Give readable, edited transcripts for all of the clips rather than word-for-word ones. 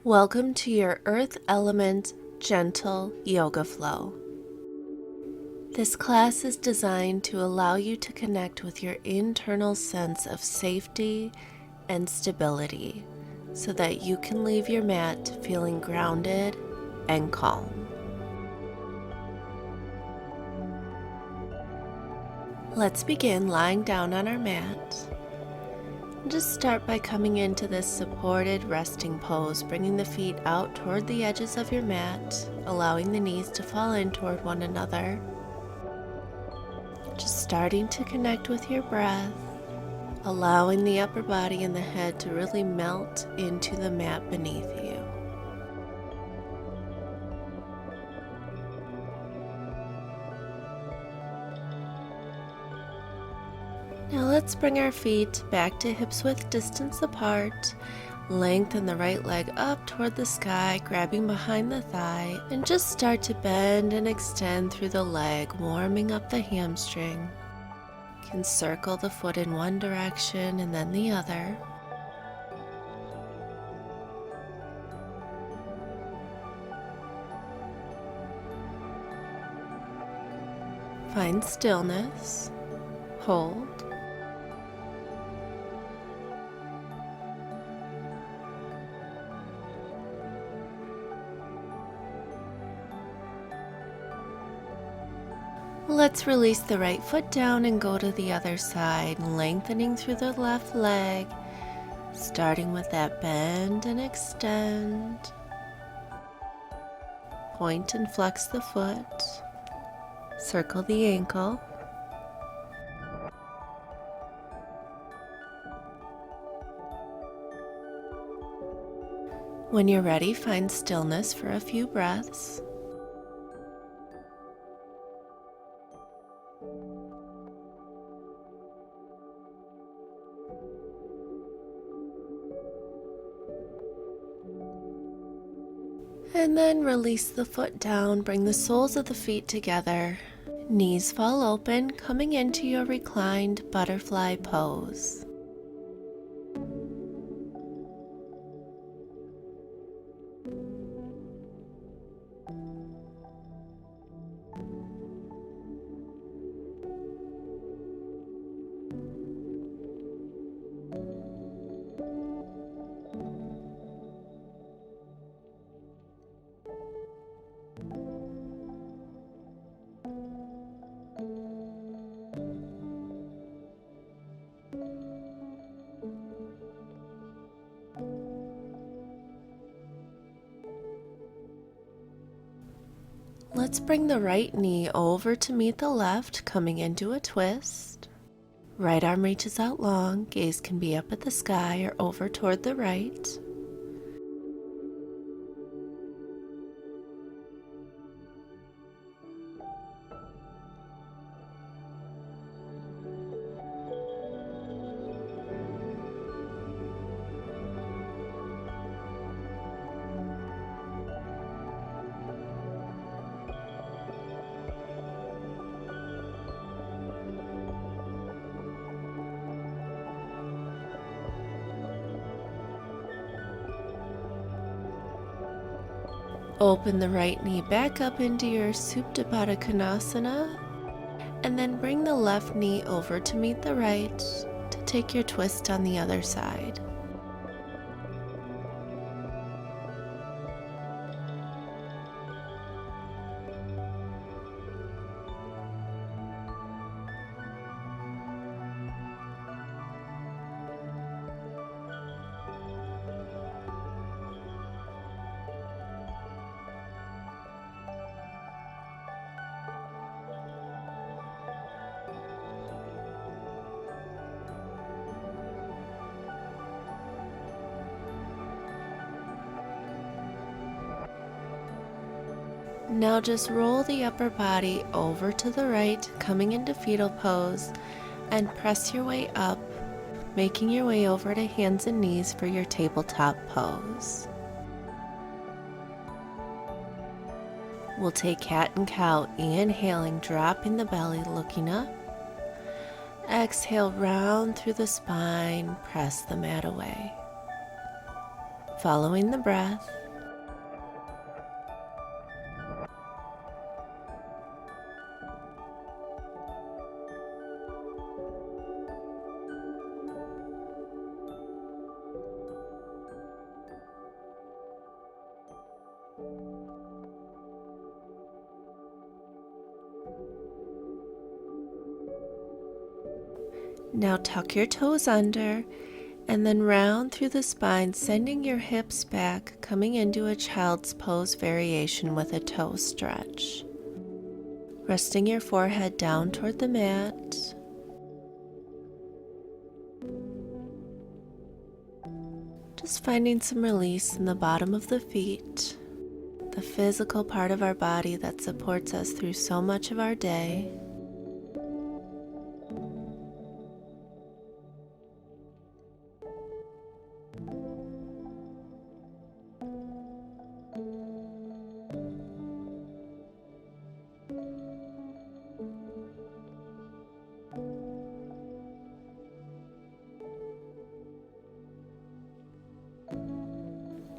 Welcome to your Earth Element Gentle Yoga Flow. This class is designed to allow you to connect with your internal sense of safety and stability so that you can leave your mat feeling grounded and calm. Let's begin lying down on our mat. Just start by coming into this supported resting pose, bringing the feet out toward the edges of your mat, allowing the knees to fall in toward one another. Just starting to connect with your breath, allowing the upper body and the head to really melt into the mat beneath you. Now let's bring our feet back to hips width distance apart. Lengthen the right leg up toward the sky, grabbing behind the thigh, and just start to bend and extend through the leg, warming up the hamstring. You can circle the foot in one direction and then the other. Find stillness. Hold. Let's release the right foot down and go to the other side, lengthening through the left leg, starting with that bend and extend. Point and flex the foot. Circle the ankle. When you're ready, find stillness for a few breaths. And then release the foot down, bring the soles of the feet together. Knees fall open, coming into your reclined butterfly pose. Let's bring the right knee over to meet the left, coming into a twist. Right arm reaches out long, gaze can be up at the sky or over toward the right. Open the right knee back up into your Supta Baddha Konasana, and then bring the left knee over to meet the right to take your twist on the other side. Now just roll the upper body over to the right, coming into fetal pose, and press your way up, making your way over to hands and knees for your tabletop pose. We'll take cat and cow, inhaling, dropping the belly, looking up. Exhale, round through the spine, press the mat away. following the breath. Now tuck your toes under and then round through the spine, sending your hips back, coming into a child's pose variation with a toe stretch. Resting your forehead down toward the mat. Just finding some release in the bottom of the feet, the physical part of our body that supports us through so much of our day.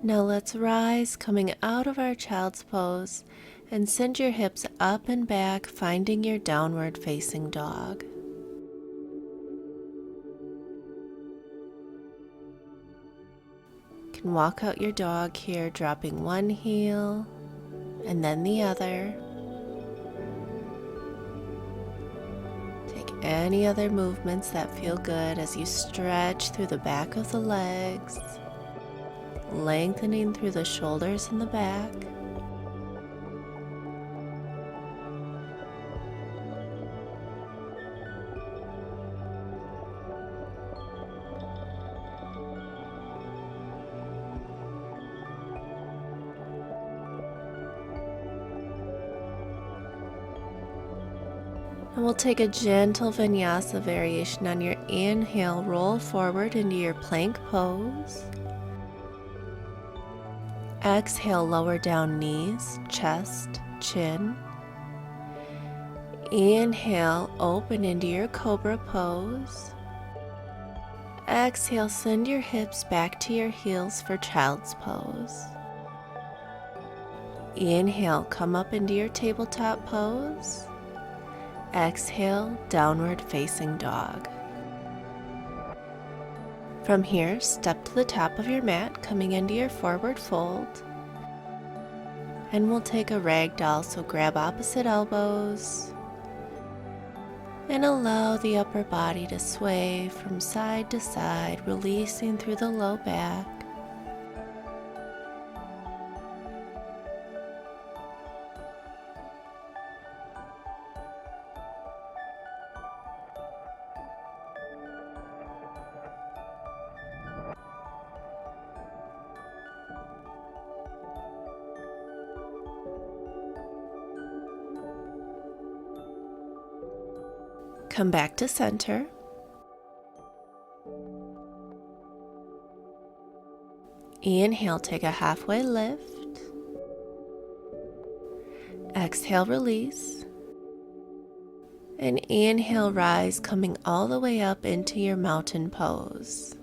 Now let's rise, coming out of our child's pose, and send your hips up and back, finding your downward facing dog. You can walk out your dog here, dropping one heel and then the other. Take any other movements that feel good as you stretch through the back of the legs, lengthening through the shoulders and the back. And we'll take a gentle vinyasa variation. On your inhale, roll forward into your plank pose. Exhale, lower down knees, chest, chin. Inhale, open into your cobra pose. Exhale, send your hips back to your heels for child's pose. Inhale, come up into your tabletop pose. Exhale, downward facing dog. From here, step to the top of your mat, coming into your forward fold. And we'll take a ragdoll, so grab opposite elbows and allow the upper body to sway from side to side, releasing through the low back. Come back to center. Inhale, take a halfway lift. Exhale, release. And inhale, rise, coming all the way up into your mountain pose.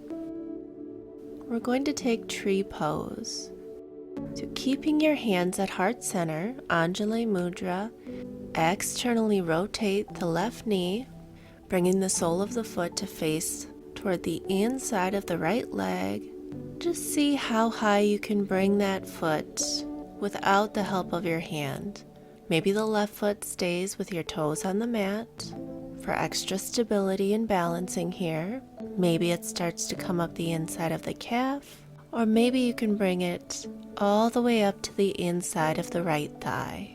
We're going to take tree pose. So keeping your hands at heart center, Anjali Mudra, externally rotate the left knee, bringing the sole of the foot to face toward the inside of the right leg. Just see how high you can bring that foot without the help of your hand. Maybe the left foot stays with your toes on the mat for extra stability and balancing here. Maybe it starts to come up the inside of the calf, or maybe you can bring it all the way up to the inside of the right thigh.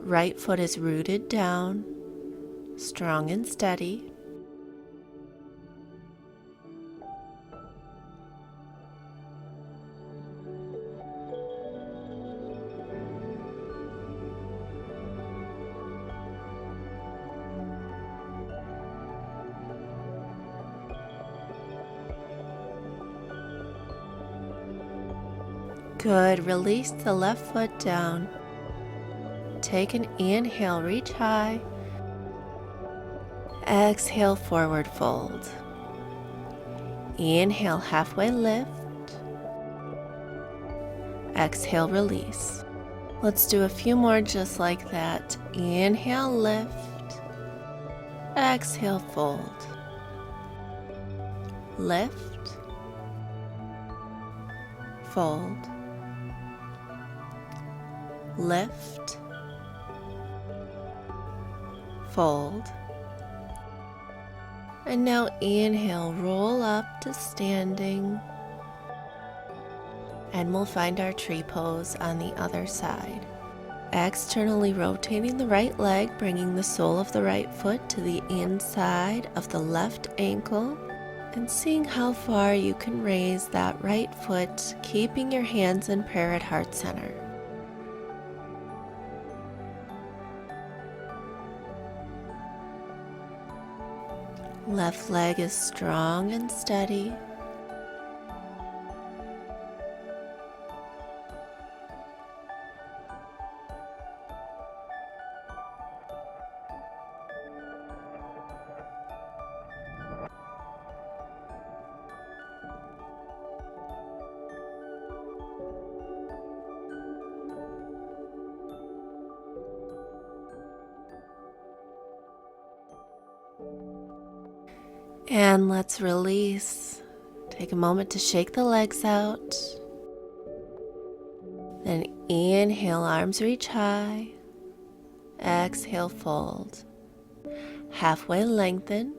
Right foot is rooted down, strong and steady. Good. Release the left foot down. Take an inhale, reach high. Exhale, forward fold. Inhale, halfway lift. Exhale, release. Let's do a few more just like that. Inhale, lift. Exhale, fold. Lift. Fold. Lift. Fold. And now inhale, roll up to standing. And we'll find our tree pose on the other side. Externally rotating the right leg, bringing the sole of the right foot to the inside of the left ankle, and seeing how far you can raise that right foot, keeping your hands in prayer at heart center. Left leg is strong and steady. And let's release. Take a moment to shake the legs out. Then inhale, arms reach high. Exhale, fold. Halfway lengthen.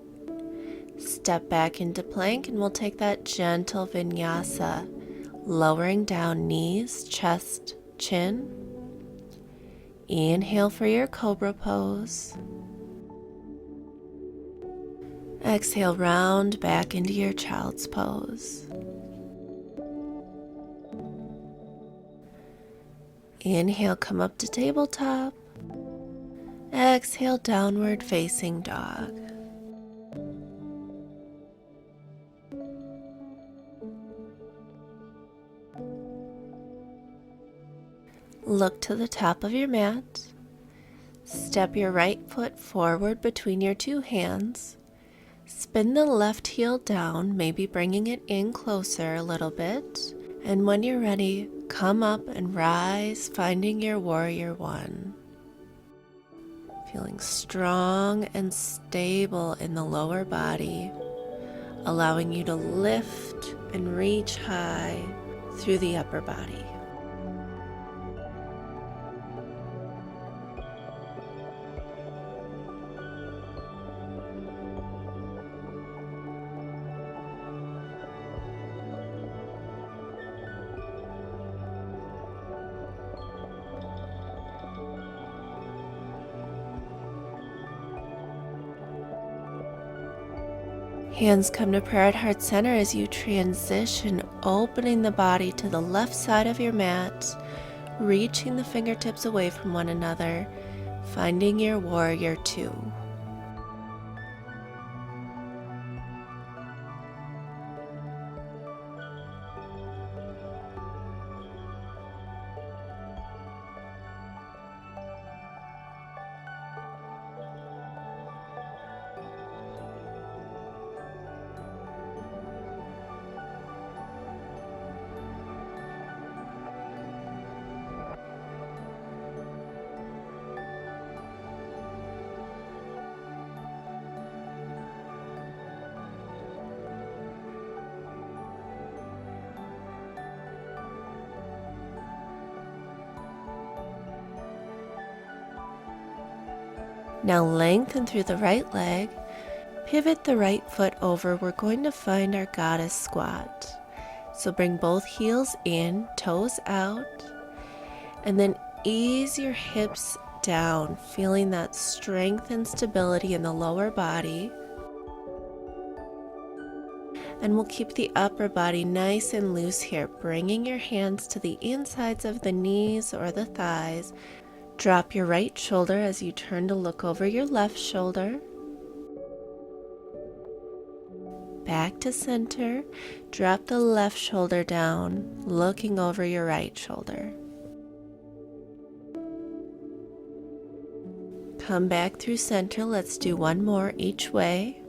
Step back into plank and we'll take that gentle vinyasa, lowering down knees, chest, chin. Inhale for your cobra pose. Exhale, round back into your child's pose. Inhale, come up to tabletop. Exhale, downward facing dog. Look to the top of your mat. Step your right foot forward between your two hands. Spin the left heel down, maybe bringing it in closer a little bit. And when you're ready, come up and rise, finding your warrior one. Feeling strong and stable in the lower body, allowing you to lift and reach high through the upper body. Hands come to prayer at heart center as you transition, opening the body to the left side of your mat, reaching the fingertips away from one another, finding your warrior two. Now lengthen through the right leg, pivot the right foot over. We're going to find our goddess squat. So bring both heels in, toes out, and then ease your hips down, feeling that strength and stability in the lower body. And we'll keep the upper body nice and loose here, bringing your hands to the insides of the knees or the thighs. Drop your right shoulder as you turn to look over your left shoulder. Back to center. Drop the left shoulder down, looking over your right shoulder. Come back through center. Let's do one more each way.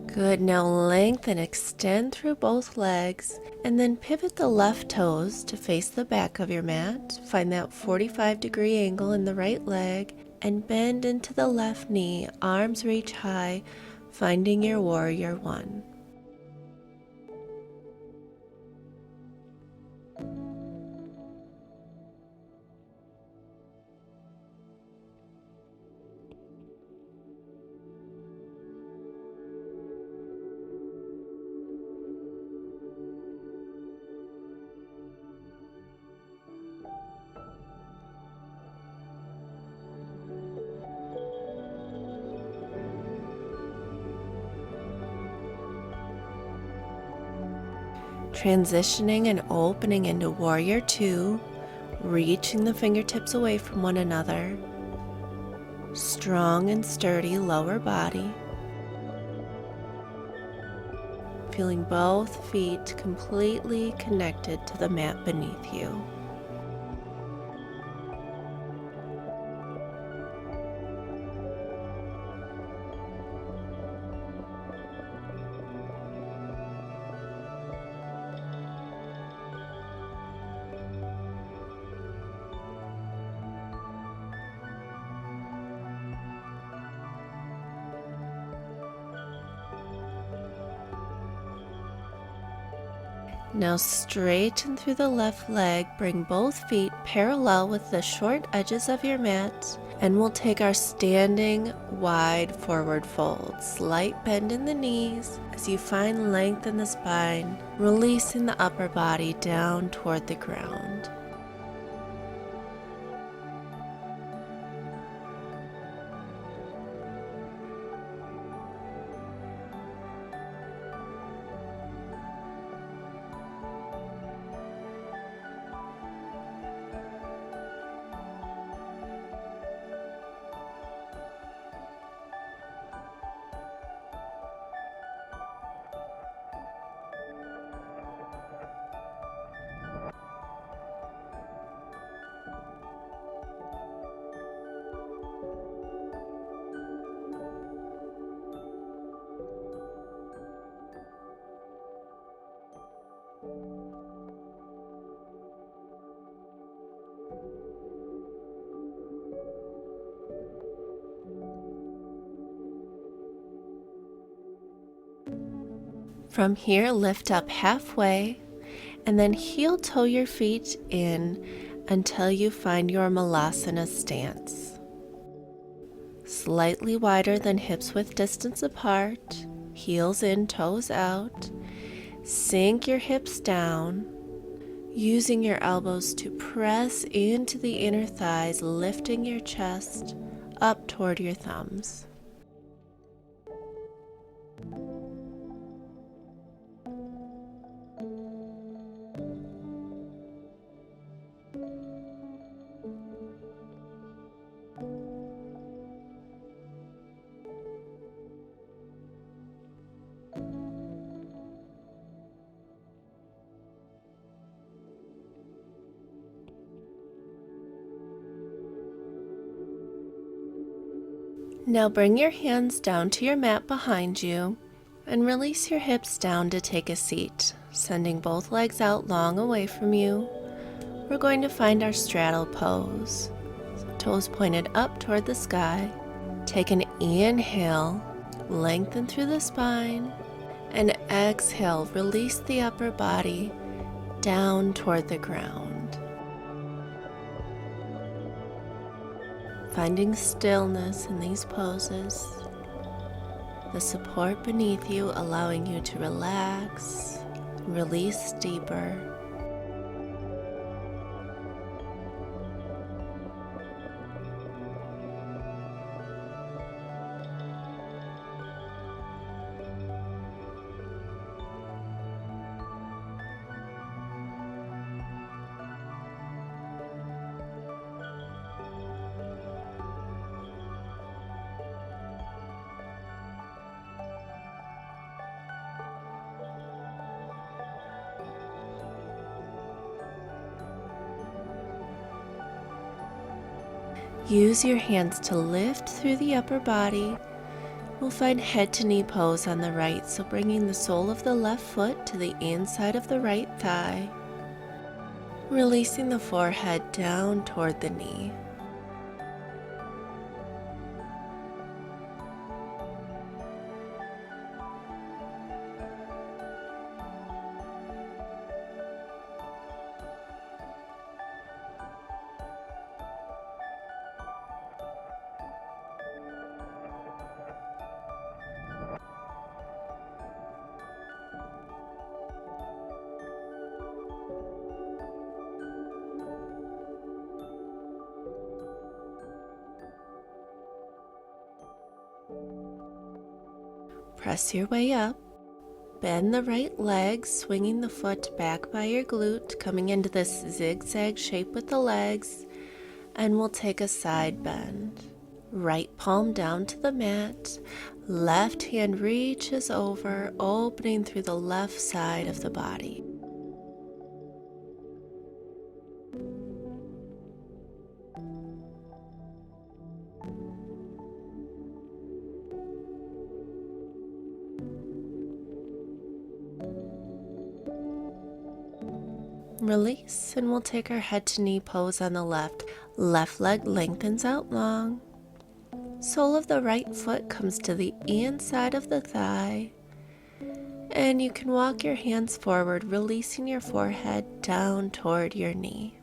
Good, now lengthen, extend through both legs, and then pivot the left toes to face the back of your mat. Find that 45-degree angle in the right leg, and bend into the left knee, arms reach high, finding your warrior one. Transitioning and opening into warrior two, reaching the fingertips away from one another. Strong and sturdy lower body. Feeling both feet completely connected to the mat beneath you. Now straighten through the left leg, bring both feet parallel with the short edges of your mat, and we'll take our standing wide forward fold. Slight bend in the knees as you find length in the spine, releasing the upper body down toward the ground. From here, lift up halfway and then heel toe your feet in until you find your malasana stance. Slightly wider than hips width distance apart, heels in, toes out. Sink your hips down, using your elbows to press into the inner thighs, lifting your chest up toward your thumbs. Now bring your hands down to your mat behind you and release your hips down to take a seat, sending both legs out long away from you. We're going to find our straddle pose. Toes pointed up toward the sky. Take an inhale, lengthen through the spine, and exhale, release the upper body down toward the ground. Finding stillness in these poses, the support beneath you allowing you to relax, release deeper. Use your hands to lift through the upper body. We'll find head to knee pose on the right, so bringing the sole of the left foot to the inside of the right thigh, releasing the forehead down toward the knee. Press your way up. Bend the right leg, swinging the foot back by your glute, coming into this zigzag shape with the legs, and we'll take a side bend. Right palm down to the mat, left hand reaches over, opening through the left side of the body. Release, and we'll take our head to knee pose on the left. Left leg lengthens out long. Sole of the right foot comes to the inside of the thigh. And you can walk your hands forward, releasing your forehead down toward your knee.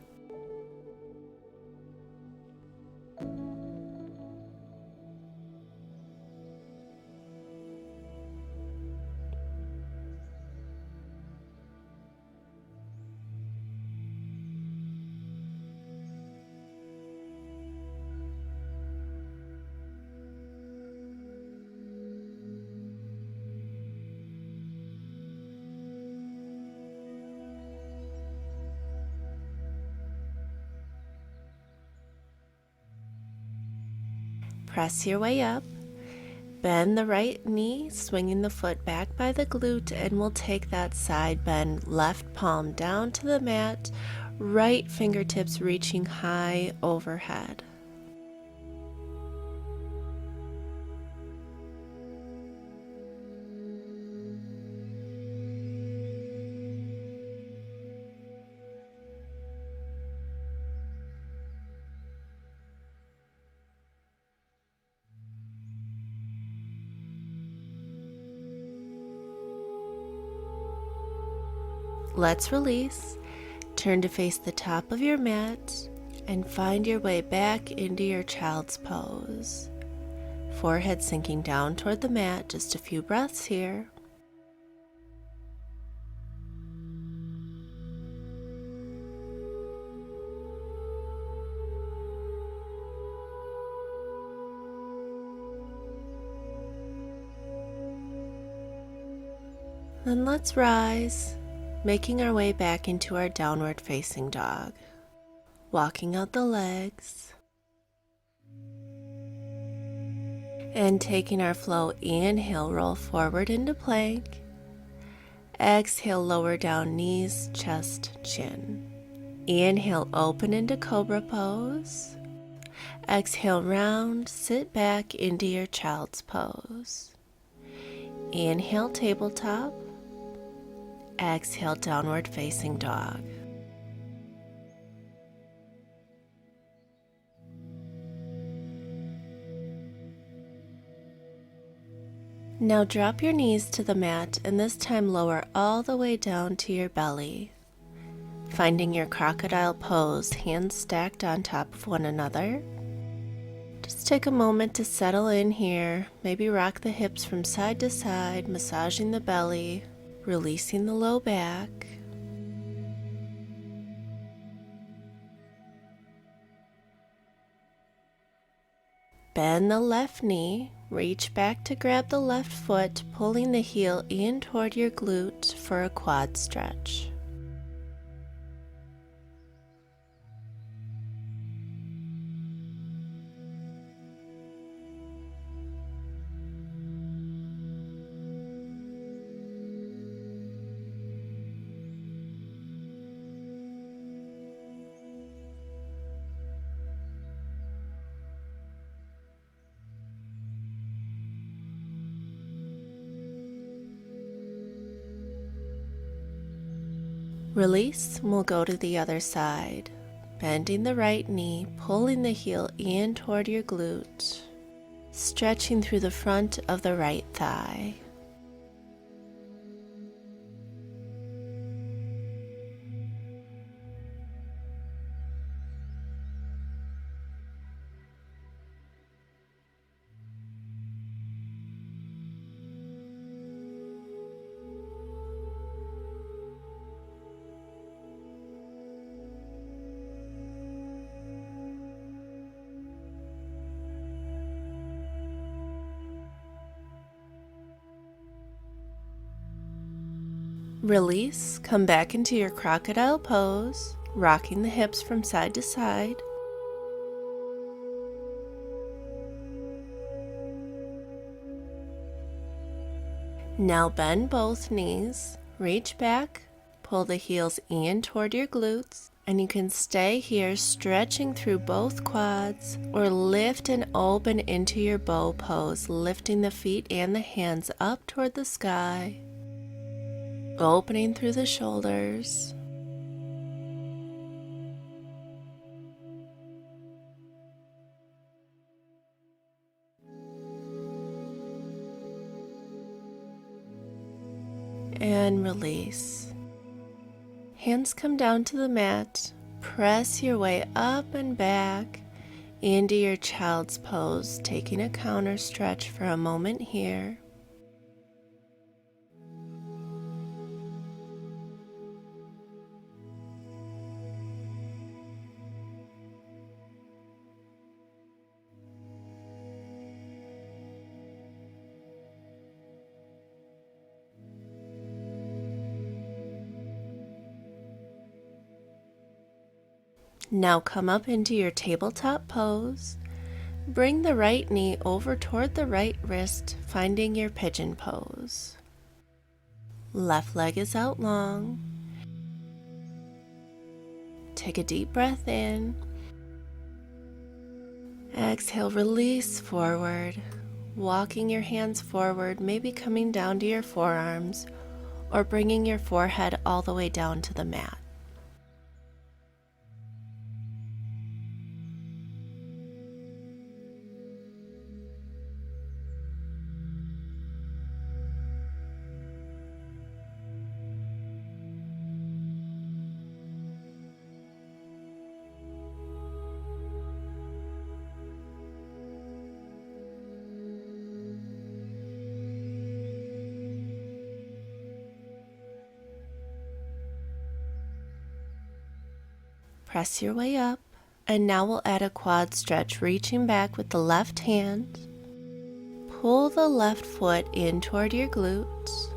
Press your way up. Bend the right knee, swinging the foot back by the glute, and we'll take that side bend. Left palm down to the mat, right fingertips reaching high overhead. Let's release. Turn to face the top of your mat and find your way back into your child's pose. Forehead sinking down toward the mat, just a few breaths here. Then let's rise, making our way back into our downward facing dog. Walking out the legs. And taking our flow, inhale, roll forward into plank. Exhale, lower down knees, chest, chin. Inhale, open into cobra pose. Exhale, round, sit back into your child's pose. Inhale, tabletop. Exhale, downward facing dog. Now drop your knees to the mat, and this time lower all the way down to your belly. Finding your crocodile pose, hands stacked on top of one another. Just take a moment to settle in here. Maybe rock the hips from side to side, massaging the belly, releasing the low back. Bend the left knee, reach back to grab the left foot, pulling the heel in toward your glute for a quad stretch. Release, and we'll go to the other side. Bending the right knee, pulling the heel in toward your glute, stretching through the front of the right thigh. Release, come back into your crocodile pose, rocking the hips from side to side. Now bend both knees, reach back, pull the heels in toward your glutes, and you can stay here stretching through both quads or lift and open into your bow pose, lifting the feet and the hands up toward the sky, opening through the shoulders. And release. Hands come down to the mat. Press your way up and back into your child's pose, taking a counter stretch for a moment here. Now come up into your tabletop pose. Bring the right knee over toward the right wrist, finding your pigeon pose. Left leg is out long. Take a deep breath in. Exhale, release forward. Walking your hands forward, maybe coming down to your forearms or bringing your forehead all the way down to the mat. Press your way up, and now we'll add a quad stretch, reaching back with the left hand. Pull the left foot in toward your glutes,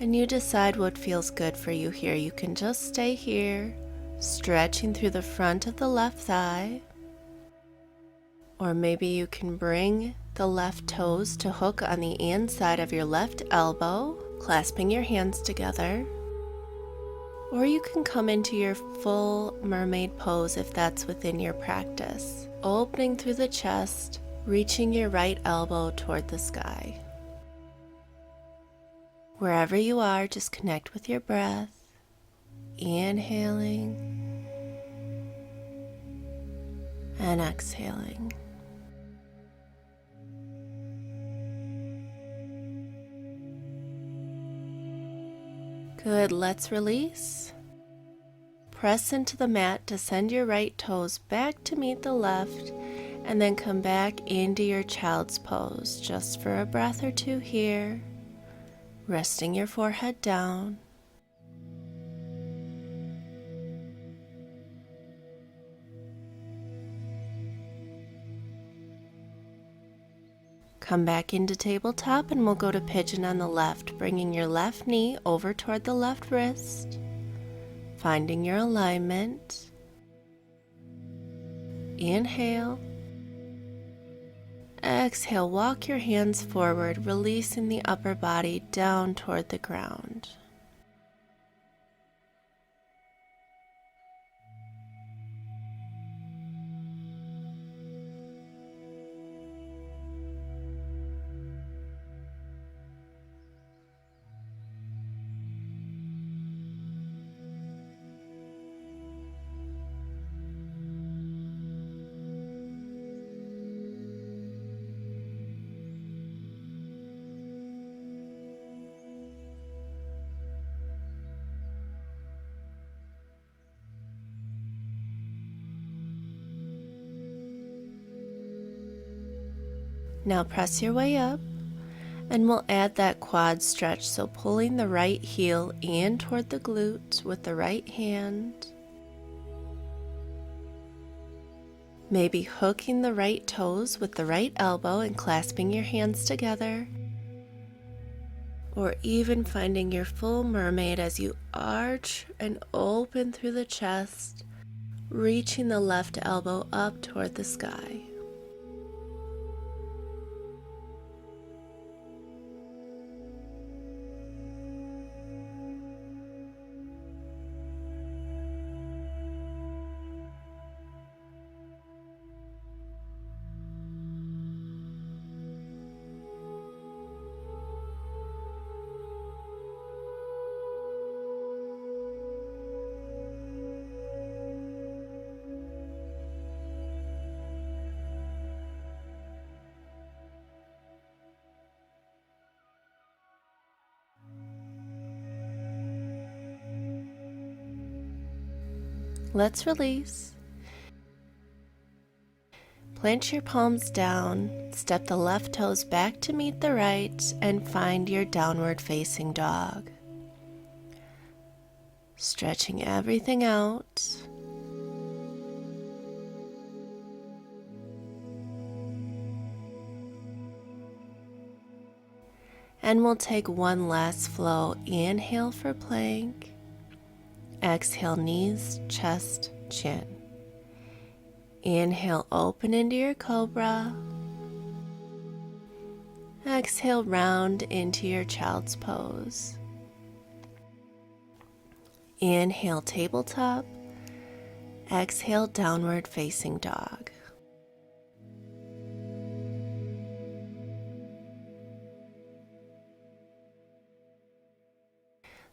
and you decide what feels good for you here. You can just stay here, stretching through the front of the left thigh, or maybe you can bring the left toes to hook on the inside of your left elbow, clasping your hands together. Or you can come into your full mermaid pose if that's within your practice, opening through the chest, reaching your right elbow toward the sky. Wherever you are, just connect with your breath, inhaling and exhaling. Good, let's release. Press into the mat to send your right toes back to meet the left, and then come back into your child's pose just for a breath or two here, resting your forehead down. Come back into tabletop and we'll go to pigeon on the left, bringing your left knee over toward the left wrist, finding your alignment. Inhale. Exhale, walk your hands forward, releasing the upper body down toward the ground. Now press your way up, and we'll add that quad stretch, so pulling the right heel in toward the glute with the right hand. Maybe hooking the right toes with the right elbow and clasping your hands together. Or even finding your full mermaid as you arch and open through the chest, reaching the left elbow up toward the sky. Let's release. Plant your palms down, step the left toes back to meet the right, and find your downward facing dog. Stretching everything out. And we'll take one last flow. Inhale for plank. Exhale, knees, chest, chin. Inhale, open into your cobra. Exhale, round into your child's pose. Inhale, tabletop. Exhale, downward facing dog.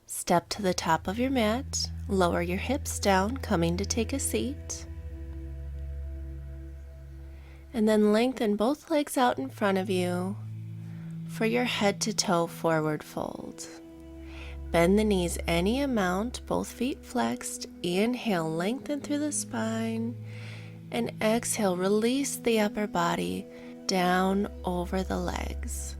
Step to the top of your mat. Lower your hips down, coming to take a seat. And then lengthen both legs out in front of you for your head to toe forward fold. Bend the knees any amount, both feet flexed. Inhale, lengthen through the spine. And exhale, release the upper body down over the legs.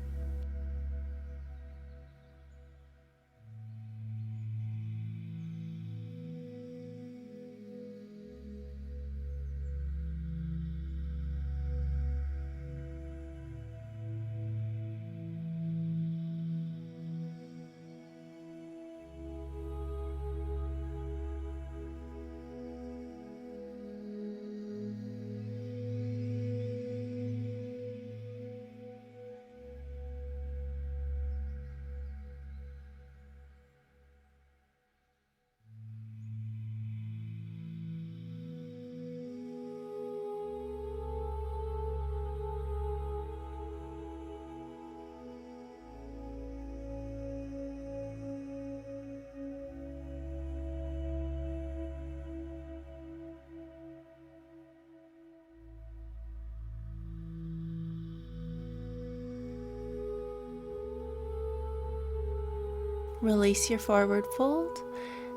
Release your forward fold,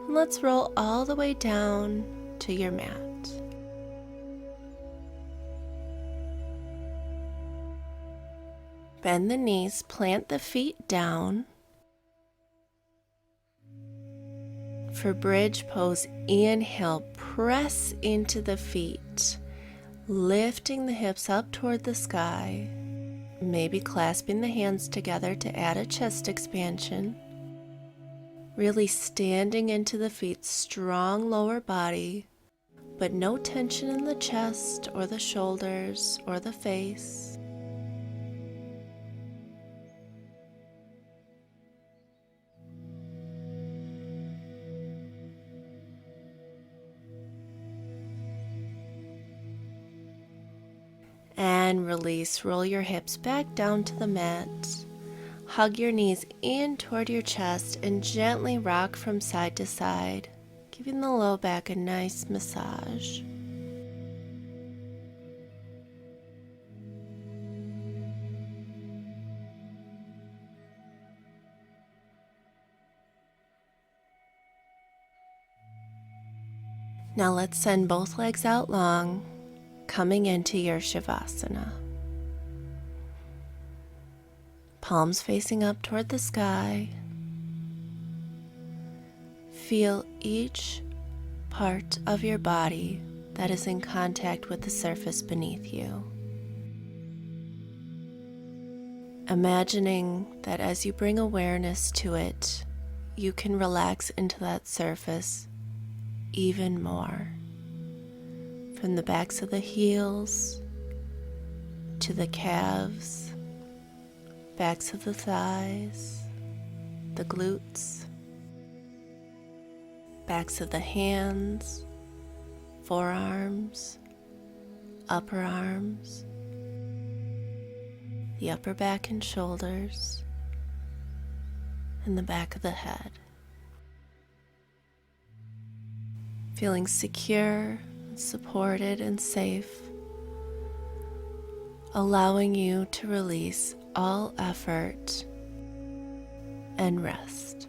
and let's roll all the way down to your mat. Bend the knees, plant the feet down. For bridge pose, inhale, press into the feet, lifting the hips up toward the sky, maybe clasping the hands together to add a chest expansion. Really standing into the feet, strong lower body, but no tension in the chest or the shoulders or the face. And release, roll your hips back down to the mat. Hug your knees in toward your chest and gently rock from side to side, giving the low back a nice massage. Now let's send both legs out long, coming into your Shavasana. palms facing up toward the sky. Feel each part of your body that is in contact with the surface beneath you. Imagining that as you bring awareness to it, you can relax into that surface even more. From the backs of the heels to the calves, backs of the thighs, the glutes, backs of the hands, forearms, upper arms, the upper back and shoulders, and the back of the head. Feeling secure, supported, and safe, allowing you to release all effort and rest.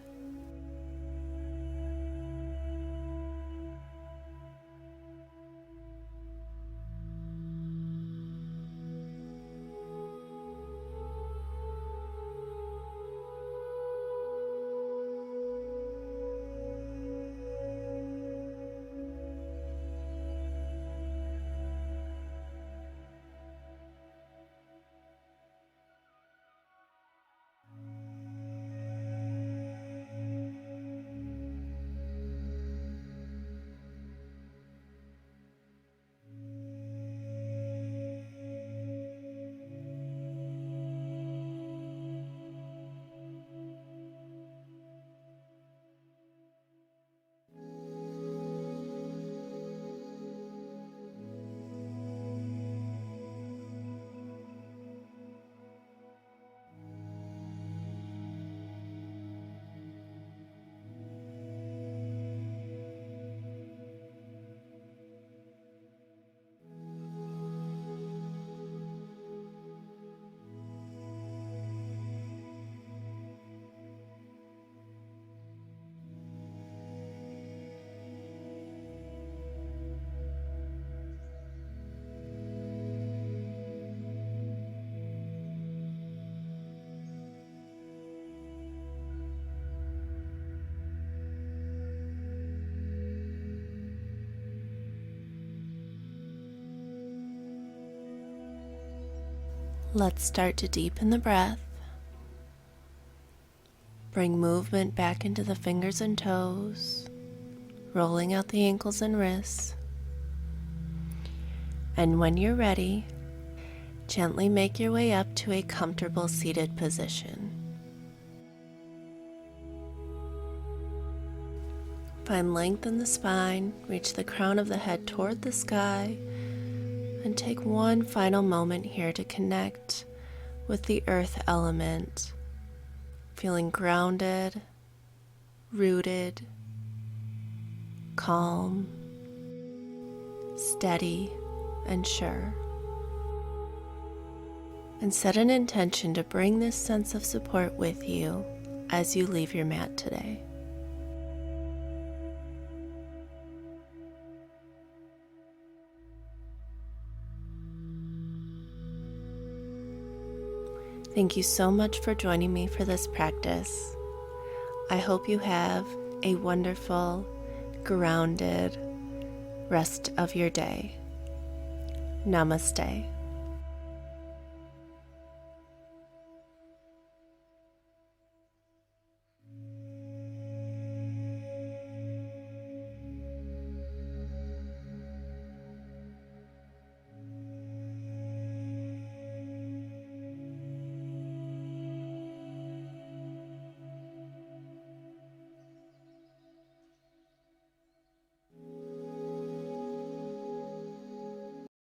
Let's start to deepen the breath. Bring movement back into the fingers and toes, rolling out the ankles and wrists. And when you're ready, gently make your way up to a comfortable seated position. Find length in the spine, reach the crown of the head toward the sky, and take one final moment here to connect with the earth element, feeling grounded, rooted, calm, steady, and sure. And set an intention to bring this sense of support with you as you leave your mat today. Thank you so much for joining me for this practice. I hope you have a wonderful, grounded rest of your day. Namaste.